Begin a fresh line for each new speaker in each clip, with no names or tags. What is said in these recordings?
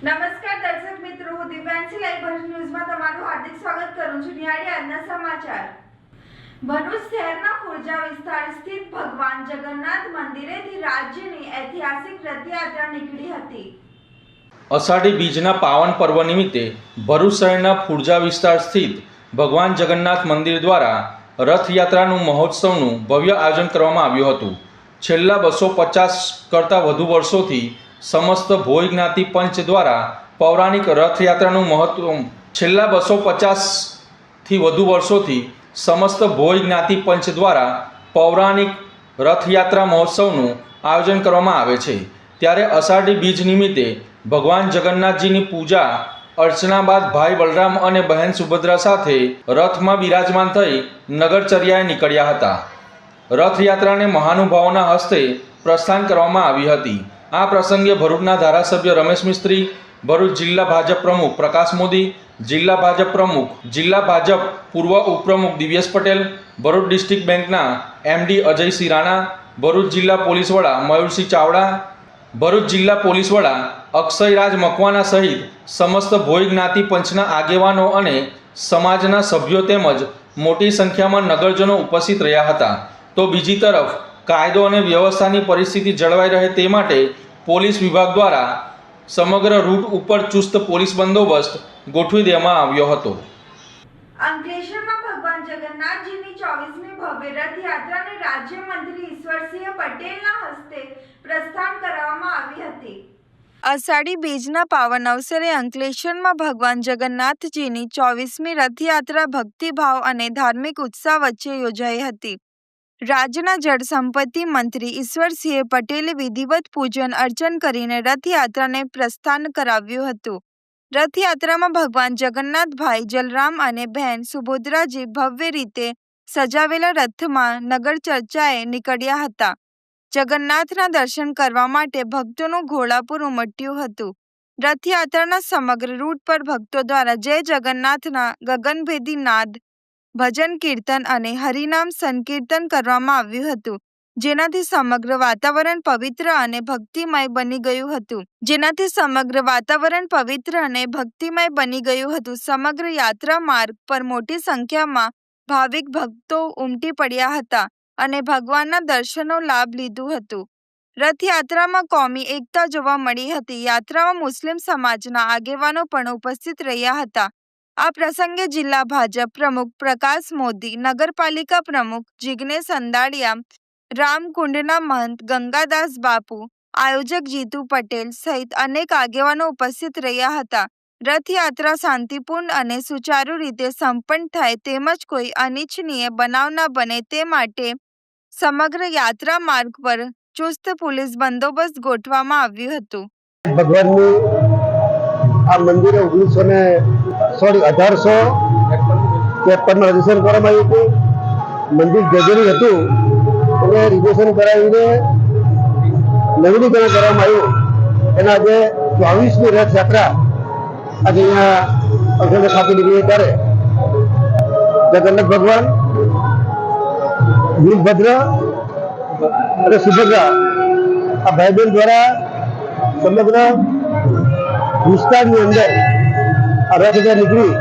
નમસ્કાર દર્શક મિત્રો, હું દિવ્યાંશી લાઈવ ભરૂચ ન્યૂઝમાં તમારું હાર્દિક સ્વાગત કરું છું। નિહાળીએ આજના સમાચાર। ભરૂચ શહેરના ફુરજા વિસ્તાર સ્થિત ભગવાન જગન્નાથ મંદિરેથી રાજ્યની ઐતિહાસિક રથયાત્રા નીકળી હતી।
અષાઢી બીજના પાવન પર્વ નિમિત્તે ભરૂચ શહેરના ફુરજા વિસ્તાર સ્થિત ભગવાન જગન્નાથ મંદિર દ્વારા રથયાત્રાનું મહોત્સવનું ભવ્ય આયોજન કરવામાં આવ્યું હતું। છેલ્લા 250 કરતાં વધુ વર્ષોથી સમસ્ત ભોય જ્ઞાતિ પંચ દ્વારા પૌરાણિક રથયાત્રાનું મહત્વ છેલ્લા 250થી વધુ વર્ષોથી સમસ્ત ભોય જ્ઞાતિ પંચ દ્વારા પૌરાણિક રથયાત્રા મહોત્સવનું આયોજન કરવામાં આવે છે। ત્યારે અષાઢી બીજ નિમિત્તે ભગવાન જગન્નાથજીની પૂજા અર્ચના બાદ ભાઈ બલરામ અને બહેન સુભદ્રા સાથે રથમાં બિરાજમાન થઈ નગરચર્યાએ નીકળ્યા હતા। રથયાત્રાને મહાનુભાવોના હસ્તે પ્રસ્થાન કરવામાં આવી હતી। આ પ્રસંગે ભરૂચના ધારાસભ્ય રમેશ મિસ્ત્રી, ભરૂચ જિલ્લા ભાજપ પ્રમુખ પ્રકાશ મોદી, જિલ્લા ભાજપ પ્રમુખ, જિલ્લા ભાજપ પૂર્વ ઉપપ્રમુખ દિવ્યેશ પટેલ, ભરૂચ ડિસ્ટ્રિક્ટ બેંકના એમડી અજયસિંહ રાણા, ભરૂચ જિલ્લા પોલીસ વડા મયુરસિંહ ચાવડા, ભરૂચ જિલ્લા પોલીસ વડા અક્ષયરાજ મકવાના સહિત સમસ્ત ભોય જ્ઞાતિ પંચના આગેવાનો અને સમાજના સભ્યો તેમજ મોટી સંખ્યામાં નગરજનો ઉપસ્થિત રહ્યા હતા। તો બીજી તરફ કાયદો અને વ્યવસ્થાની પરિસ્થિતિ જળવાઈ રહે તે માટે પોલીસ વિભાગ દ્વારા સમગ્ર રૂટ ઉપર ચુસ્ત પોલીસ બંદોબસ્ત ગોઠવી દેવામાં આવ્યો હતો।
અંકલેશ્વરમાં ભગવાન જગન્નાથજીની 24મી ભવ્ય રથયાત્રાને રાજ્યમંત્રી ઈશ્વરસિંહ પટેલના હસ્તે પ્રસ્થાન કરાવવામાં આવી હતી। અષાઢી બીજના પાવન અવસરે અંકલેશ્વરમાં ભગવાન જગન્નાથજીની 24મી રથયાત્રા ભક્તિભાવ અને ધાર્મિક ઉત્સાહ વચ્ચે યોજાઈ હતી। રાજ્યના જળસંપત્તિ મંત્રી ઈશ્વરસિંહ પટેલે વિધિવત પૂજન અર્ચન કરીને રથયાત્રાને પ્રસ્થાન કરાવ્યું હતું। રથયાત્રામાં ભગવાન જગન્નાથ ભાઈ બલરામ અને બહેન સુભદ્રાજી ભવ્ય રીતે સજાવેલા રથમાં નગરચર્ચાએ નીકળ્યા હતા। જગન્નાથના દર્શન કરવા માટે ભક્તોનું ઘોડાપુર ઉમટ્યું હતું। રથયાત્રાના સમગ્ર રૂટ પર ભક્તો દ્વારા જય જગન્નાથના ગગનભેદી નાદ, ભજન કીર્તન અને હરિનામ સંકીર્તન કરવામાં આવ્યું હતું, જેનાથી સમગ્ર વાતાવરણ પવિત્ર અને ભક્તિમય બની ગયું હતું। સમગ્ર યાત્રા માર્ગ પર મોટી સંખ્યામાં ભાવિક ભક્તો ઉમટી પડ્યા હતા અને ભગવાનના દર્શનનો લાભ લીધું હતું। રથયાત્રામાં કોમી એકતા જોવા મળી હતી। યાત્રામાં મુસ્લિમ સમાજના આગેવાનો પણ ઉપસ્થિત રહ્યા હતા। આ પ્રસંગે જિલ્લા ભાજપ પ્રમુખ પ્રકાશ મોદી, નગરપાલિકા પ્રમુખ જિગ્નેશ અંદાડિયા, રામકુંડના મહંત ગંગાદાસ બાપુ, આયોજક જીતુ પટેલ સહિત અનેક આગેવાનો ઉપસ્થિત રહ્યા હતા। રથયાત્રા શાંતિપૂર્ણ અને સુચારુ રીતે સંપન્ન થાય તેમજ કોઈ અનિચ્છનીય બનાવ ન બને તે માટે સમગ્ર યાત્રા માર્ગ પર ચુસ્ત પોલીસ બંદોબસ્ત ગોઠવવામાં આવ્યું હતું।
ભગવાનનું આ મંદિરે 1853માં રજીસ્ટ્રેશન કરવામાં આવ્યું હતું। મંદિર જર્જરિત હતું એને રિનોવેશન કરાવીને નવીનીકરણ કરવામાં આવ્યું। એના આજે 24મી રથયાત્રા આજે અહીંયા અક્ષર ખાતે નીકળી ત્યારે જગન્નાથ ભગવાન, વીરભદ્ર અને સુભદ્રા આ ભાઈ બહેન દ્વારા સમગ્ર વિસ્તારની અંદર આ રથયાત્રા નીકળી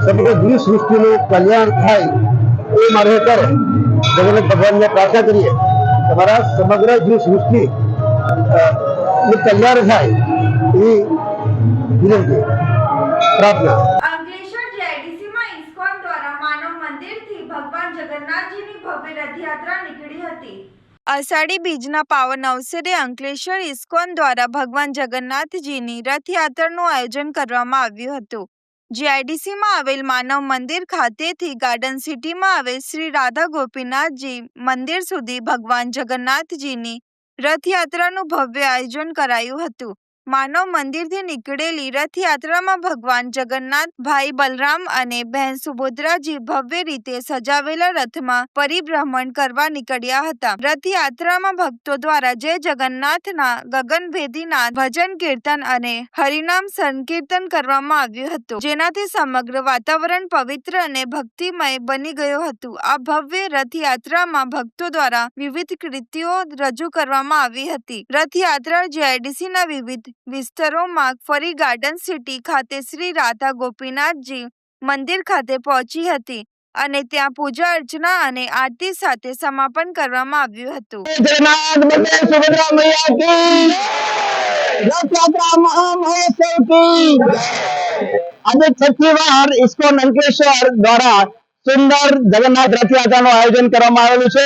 સમગ્ર જીવ સૃષ્ટિનું કલ્યાણ થાય એ માટે કરે જગન્નાથ ભગવાનને પ્રાર્થના કરીએ તમારા સમગ્ર જીવ સૃષ્ટિ કલ્યાણ થાય એવી વિનંતી પ્રાર્થના।
અંકલેશ્વર જીઆઈડીસીમાં ઇસ્કોન દ્વારા માનવ મંદિરથી ભગવાન જગન્નાથજીની ભવ્ય રથયાત્રા નીકળી હતી। અષાઢી બીજના પાવન અવસરે અંકલેશ્વર ઇસ્કોન દ્વારા ભગવાન જગન્નાથજીની રથયાત્રાનું આયોજન કરવામાં આવ્યું હતું। જીઆઈડીસીમાં આવેલ માનવ મંદિર ખાતેથી ગાર્ડન સિટીમાં આવેલ શ્રી રાધા ગોપીનાથજી મંદિર સુધી ભગવાન જગન્નાથજીની રથયાત્રાનું ભવ્ય આયોજન કરાયું હતું। માનવ મંદિરથી નીકળેલી રથયાત્રામાં ભગવાન જગન્નાથ ભાઈ બલરામ અને બહેન સુભદ્રાજી ભવ્ય રીતે સજાવેલા રથમાં પરિભ્રમણ કરવા નીકળ્યા હતા। રથયાત્રામાં ભક્તો દ્વારા જય જગન્નાથના ગગનભેદી નાદ, ભજન કીર્તન અને હરિનામ સંકીર્તન કરવામાં આવ્યું હતું, જેનાથી સમગ્ર વાતાવરણ પવિત્ર અને ભક્તિમય બની ગયું હતું। આ ભવ્ય રથયાત્રામાં ભક્તો દ્વારા વિવિધ કૃતિઓ રજૂ કરવામાં આવી હતી। રથયાત્રા જીઆઈડીસીના વિવિધ વિસ્તારોમાં ફરી ગાર્ડન સિટી ખાતે શ્રી રાધા ગોપીનાથજી મંદિર ખાતે પહોંચી હતી અને ત્યાં પૂજા અર્ચના અને આરતી સાથે સમાપન કરવામાં આવ્યું હતું.
જગન્નાથ મંદિર સુભદ્રા મૈયા કી રથયાત્રા મહામહોત્સવ કી આજે છઠ્ઠી વાર ઇસ્કોન અંકલેશ્વર દ્વારા સુંદર જગન્નાથ રથયાત્રાનું આયોજન કરવામાં આવેલું છે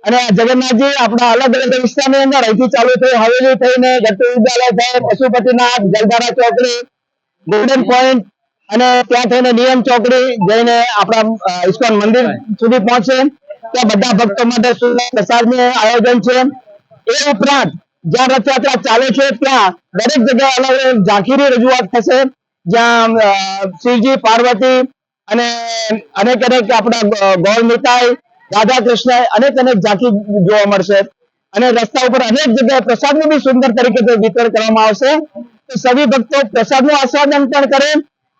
અને જગન્નાથજી આપણા અલગ અલગ વિસ્તારની અંદર અહીંથી ચાલુ થઈ હવેલી થઈને ગટ્ટુ વિદ્યાલય થઈ પશુપતિનાથ જલધારા ચોકડી ગોલ્ડન પોઈન્ટ અને ત્યાં થઈને નિયમ ચોકડી જઈને આપણા ઇસ્કોન મંદિર સુધી પહોંચે. ત્યાં બધા ભક્તો માટે સુંદર પ્રસાદનું આયોજન છે. એ ઉપરાંત જ્યાં રથયાત્રા ચાલે છે ત્યાં દરેક જગ્યાએ અલગ અલગ ઝાંખીની રજૂઆત થશે, જ્યાં શિવજી પાર્વતી અને અનેક આપણા ગૌર મિતાઈ રાધા કૃષ્ણ અનેક ઝાંખી જોવા મળશે અને રસ્તા ઉપર અનેક જગ્યાએ પ્રસાદનું બી સુંદર તરીકે વિતરણ કરવામાં આવશે. તો સभी ભક્તો પ્રસાદનું આસ્વાદન પણ કરે,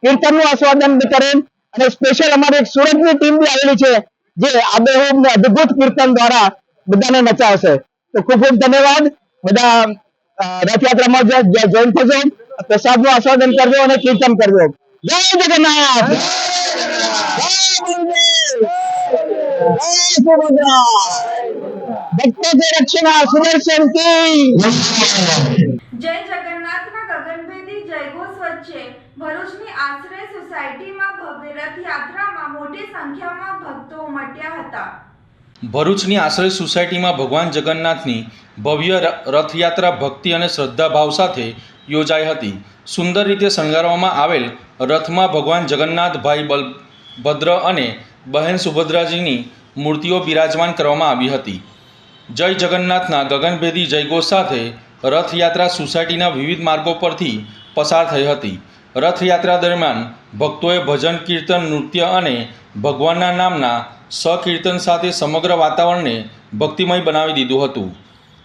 કીર્તનનું આસ્વાદન બી કરે અને સ્પેશિયલ અમારી એક સુરતની ટીમ બી આવેલી છે જે આબેહૂબ ને અદ્ભુત કીર્તન દ્વારા બધાને નચાવશે. તો ખૂબ ખૂબ ધન્યવાદ. બધા રથયાત્રામાં જોઈન થજો, પ્રસાદનું આસ્વાદન કરજો અને કીર્તન કરજો. જય જગન્નાથ, જય સુભદ્રા, ભક્તો કે રક્ષણા સુદર્શન કી.
જય જગન્નાથના ગગનભેદી જયઘોષ વચ્ચે ભરૂચની આશ્રય સોસાયટીમાં ભવ્ય રથયાત્રામાં મોટી સંખ્યામાં ભક્તો ઉમટ્યા હતા.
ભરૂચની આશ્રય સોસાયટીમાં ભગવાન જગન્નાથની ભવ્ય રથયાત્રા ભક્તિ અને શ્રદ્ધાભાવ સાથે યોજાઈ હતી. સુંદર રીતે શણગારવામાં આવેલ રથમાં ભગવાન જગન્નાથ, ભાઈ બલભદ્ર અને બહેન સુભદ્રાજીની મૂર્તિઓ બિરાજમાન કરવામાં આવી હતી. જય જગન્નાથના ગગનભેદી જયઘોષ સાથે રથયાત્રા સોસાયટીના વિવિધ માર્ગો પરથી પસાર થઈ હતી. રથયાત્રા દરમિયાન ભક્તોએ ભજન, કીર્તન, નૃત્ય અને ભગવાનના નામના સકીર્તન સાથે સમગ્ર વાતાવરણને ભક્તિમય બનાવી દીધું હતું.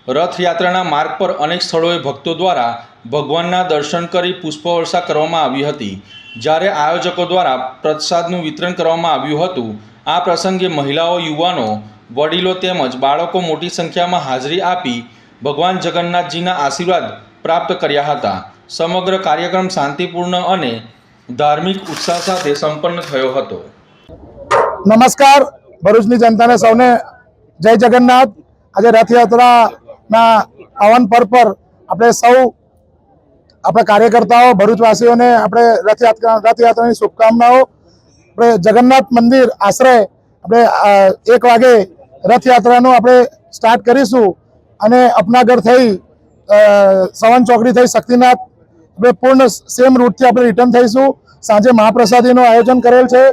રથયાત્રાના માર્ગ પર અનેક સ્થળોએ ભક્તો દ્વારા ભગવાનના દર્શન કરી પુષ્પવર્ષા કરવામાં આવી હતી, જ્યારે આયોજકો દ્વારા પ્રસાદનું વિતરણ કરવામાં આવ્યું હતું. આ પ્રસંગે મહિલાઓ, યુવાનો, વડીલો તેમજ બાળકો મોટી સંખ્યામાં હાજરી આપી ભગવાન જગન્નાથજીના આશીર્વાદ પ્રાપ્ત કર્યા હતા. સમગ્ર કાર્યક્રમ શાંતિપૂર્ણ અને ધાર્મિક ઉત્સાહ સાથે સંપન્ન થયો હતો.
નમસ્કાર ભરૂચની જનતાને સૌને જય જગન્નાથ. આજે રથયાત્રાના પાવન પર્વ પર આપણે સૌ આપણા કાર્યકર્તાઓ ભરૂચવાસીઓને આપણે રથયાત્રાની શુભકામનાઓ. આપણે જગન્નાથ મંદિર આશરે આપણે 1 વાગે રથયાત્રાનું આપણે સ્ટાર્ટ કરીશું અને અપનાગર થઈ સવન ચોકડી થઈ શક્તિનાથ આપણે પૂર્ણ સેમ રૂટથી આપણે રિટર્ન થઈશું. સાંજે મહાપ્રસાદીનું આયોજન કરેલ છે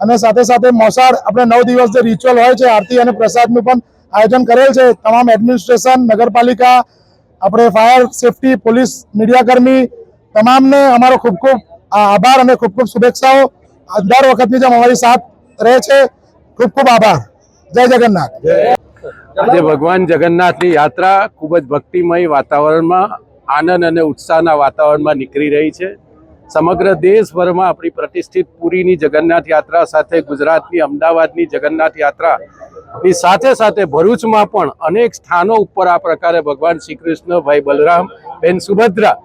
અને સાથે સાથે મોસાળ આપણે 9 દિવસ જે રિચ્યુઅલ હોય છે આરતી અને પ્રસાદનું પણ આયોજન કરેલ છે. તમામ એડમિનિસ્ટ્રેશન, નગરપાલિકા, આપણે ફાયર સેફટી, પોલીસ, મીડિયાકર્મી તમામને અમારો ખૂબ ખૂબ આભાર અને ખૂબ ખૂબ શુભેચ્છાઓ. દર વખતની જેમ અમારી સાથ રહે છે. ખૂબ ખૂબ આભાર. જય જગન્નાથ.
આજે ભગવાન જગન્નાથની યાત્રા ખૂબ જ ભક્તિમય વાતાવરણમાં, આનંદ અને ઉત્સાહના વાતાવરણમાં નીકળી રહી છે. સમગ્ર દેશભરમાં આપણી પ્રતિષ્ઠિત પુરીની જગન્નાથ યાત્રા સાથે ગુજરાતની અમદાવાદની જગન્નાથ યાત્રાની સાથે સાથે ભરૂચમાં પણ અનેક સ્થાનો ઉપર આ પ્રકારે ભગવાન શ્રી કૃષ્ણ, ભાઈ બલરામ, બેન સુભદ્રા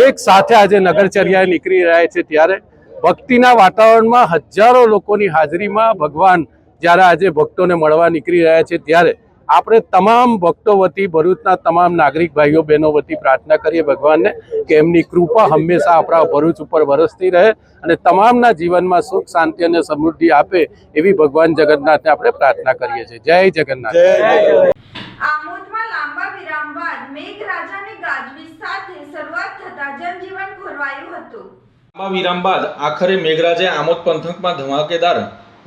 એક સાથે આજે નગરચર્યાએ નીકળી રહ્યા છે. ત્યારે ભક્તિના વાતાવરણમાં હજારો લોકોની હાજરીમાં ભગવાન જ્યારે આજે ભક્તોને મળવા નીકળી રહ્યા છે, ત્યારે આપણે તમામ ભક્તો વતી, ભરૂચના તમામ નાગરિક ભાઈઓ બહેનો વતી પ્રાર્થના કરીએ ભગવાનને કે એમની કૃપા હંમેશા આપણા ભરૂચ ઉપર વરસતી રહે અને તમામના જીવનમાં સુખ, શાંતિ અને સમૃદ્ધિ આપે એવી ભગવાન જગન્નાથને આપણે પ્રાર્થના કરીએ છીએ. જય જગન્નાથ.
આમોદમાં લાંબા વિરામ બાદ મેઘરાજાની ગાજવીજ સાથે શરૂઆત થતા જનજીવન ખોરવાયું હતું.
લાંબા વિરામ બાદ આખરે મેઘરાજાએ આમોદ પંથકમાં ધમાકેદાર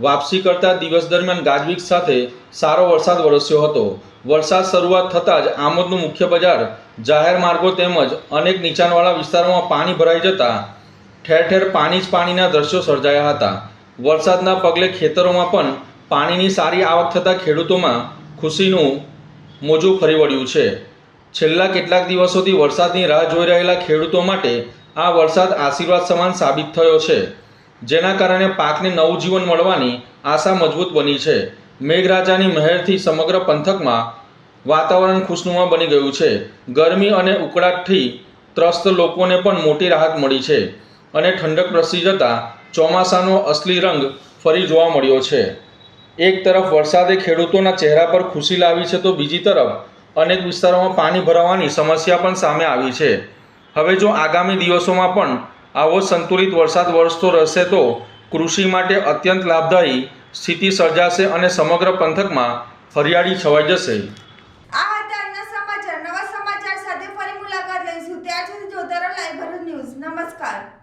વાપસી કરતા દિવસ દરમિયાન ગાજવીજ સાથે સારો વરસાદ વરસ્યો હતો. વરસાદ શરૂઆત થતાં જ આમોદનું મુખ્ય બજાર, જાહેર માર્ગો તેમજ અનેક નીચાણવાળા વિસ્તારોમાં પાણી ભરાઈ જતા ઠેર ઠેર પાણી જ પાણીના દ્રશ્યો સર્જાયા હતા. વરસાદના પગલે ખેતરોમાં પણ પાણીની સારી આવક થતાં ખેડૂતોમાં ખુશીનું મોજું ફરી વળ્યું છે. છેલ્લા કેટલાક દિવસોથી વરસાદની રાહ જોઈ રહેલા ખેડૂતો માટે આ વરસાદ આશીર્વાદ સમાન સાબિત થયો છે, જેના કારણે પાકને નવું જીવન મળવાની આશા મજબૂત બની છે. મેઘરાજાની મહેરથી સમગ્ર પંથકમાં વાતાવરણ ખુશનુમા બની ગયું છે. ગરમી અને ઉકળાટથી ત્રસ્ત લોકોને પણ મોટી રાહત મળી છે અને ઠંડક પ્રસરી જતાં ચોમાસાનો અસલી રંગ ફરી જોવા મળ્યો છે. એક તરફ વરસાદે ખેડૂતોના ચહેરા પર ખુશી લાવી છે તો બીજી તરફ અનેક વિસ્તારોમાં પાણી ભરાવાની સમસ્યા પણ સામે આવી છે. હવે જો આગામી દિવસોમાં પણ આવો સંતુલિત વરસાદ વરસતો રહેશે તો કૃષિ માટે અત્યંત લાભદાયી સ્થિતિ સર્જાશે અને સમગ્ર પંથકમાં હરિયાળી છવાઈ જશે.